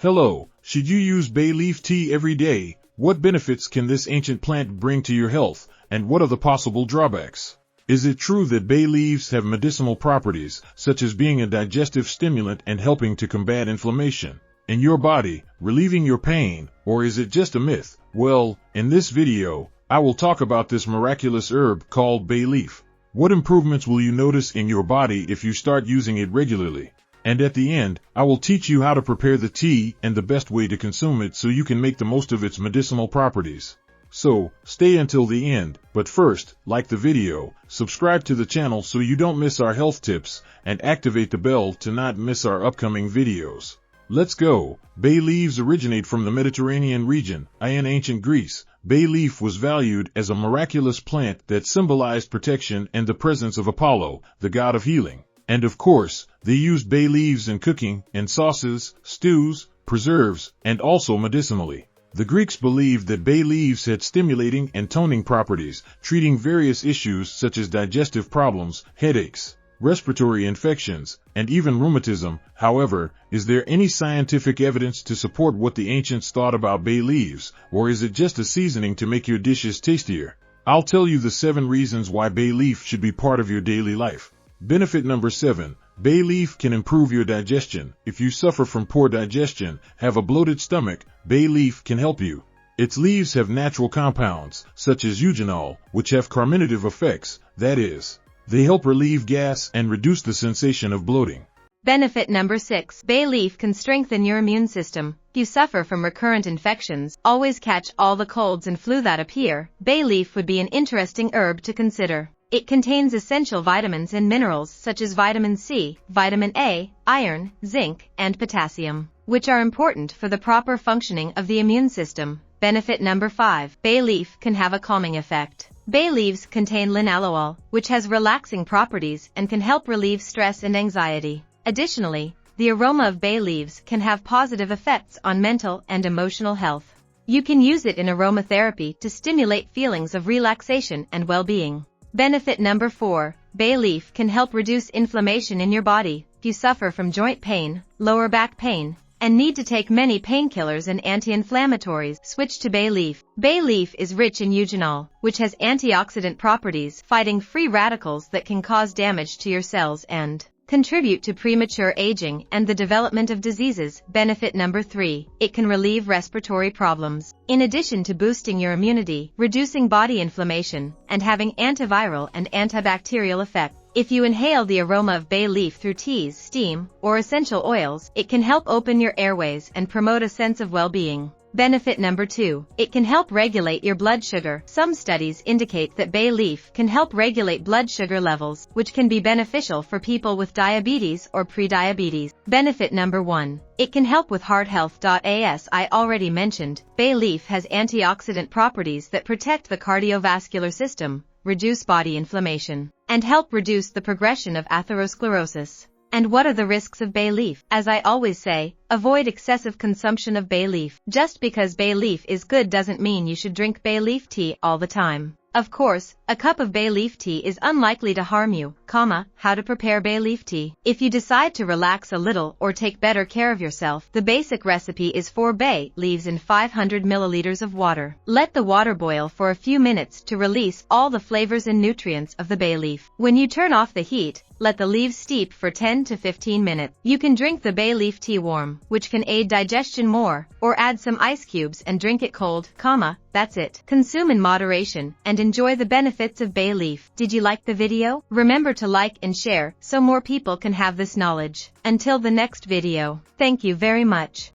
Hello, should you use bay leaf tea every day? What benefits can this ancient plant bring to your health, and what are the possible drawbacks? Is it true that bay leaves have medicinal properties, such as being a digestive stimulant and helping to combat inflammation in your body, relieving your pain, or is it just a myth? Well, in this video, I will talk about this miraculous herb called bay leaf. What improvements will you notice in your body if you start using it regularly? And at the end, I will teach you how to prepare the tea and the best way to consume it so you can make the most of its medicinal properties. So, stay until the end, but first, like the video, subscribe to the channel so you don't miss our health tips, and activate the bell to not miss our upcoming videos. Let's go. Bay leaves originate from the Mediterranean region. In ancient Greece, bay leaf was valued as a miraculous plant that symbolized protection and the presence of Apollo, the god of healing. And of course, they used bay leaves in cooking, in sauces, stews, preserves, and also medicinally. The Greeks believed that bay leaves had stimulating and toning properties, treating various issues such as digestive problems, headaches, respiratory infections, and even rheumatism. However, is there any scientific evidence to support what the ancients thought about bay leaves, or is it just a seasoning to make your dishes tastier? I'll tell you the 7 reasons why bay leaf should be part of your daily life. Benefit number 7. Bay leaf can improve your digestion. If you suffer from poor digestion, have a bloated stomach, bay leaf can help you. Its leaves have natural compounds, such as eugenol, which have carminative effects, that is, they help relieve gas and reduce the sensation of bloating. Benefit number 6. Bay leaf can strengthen your immune system. If you suffer from recurrent infections, always catch all the colds and flu that appear, bay leaf would be an interesting herb to consider. It contains essential vitamins and minerals such as vitamin C, vitamin A, iron, zinc, and potassium, which are important for the proper functioning of the immune system. Benefit number 5. Bay leaf can have a calming effect. Bay leaves contain linalool, which has relaxing properties and can help relieve stress and anxiety. Additionally, the aroma of bay leaves can have positive effects on mental and emotional health. You can use it in aromatherapy to stimulate feelings of relaxation and well-being. Benefit number 4. Bay leaf can help reduce inflammation in your body. If you suffer from joint pain, lower back pain, and need to take many painkillers and anti-inflammatories, switch to bay leaf. Bay leaf is rich in eugenol, which has antioxidant properties, fighting free radicals that can cause damage to your cells and contribute to premature aging and the development of diseases. Benefit number 3. It can relieve respiratory problems. In addition to boosting your immunity, reducing body inflammation, and having antiviral and antibacterial effects, if you inhale the aroma of bay leaf through teas, steam, or essential oils, it can help open your airways and promote a sense of well-being. Benefit number 2. It can help regulate your blood sugar. Some studies indicate that bay leaf can help regulate blood sugar levels, which can be beneficial for people with diabetes or prediabetes. Benefit number 1. It can help with heart health. As I already mentioned, bay leaf has antioxidant properties that protect the cardiovascular system, reduce body inflammation, and help reduce the progression of atherosclerosis. And what are the risks of bay leaf? As I always say, avoid excessive consumption of bay leaf. Just because bay leaf is good doesn't mean you should drink bay leaf tea all the time. Of course, a cup of bay leaf tea is unlikely to harm you. How to prepare bay leaf tea. If you decide to relax a little or take better care of yourself, the basic recipe is 4 bay leaves in 500 milliliters of water. Let the water boil for a few minutes to release all the flavors and nutrients of the bay leaf. When you turn off the heat, let the leaves steep for 10 to 15 minutes. You can drink the bay leaf tea warm, which can aid digestion more, or add some ice cubes and drink it cold, that's it. Consume in moderation and enjoy the benefits of bay leaf. Did you like the video? Remember to like and share so more people can have this knowledge. Until the next video, thank you very much.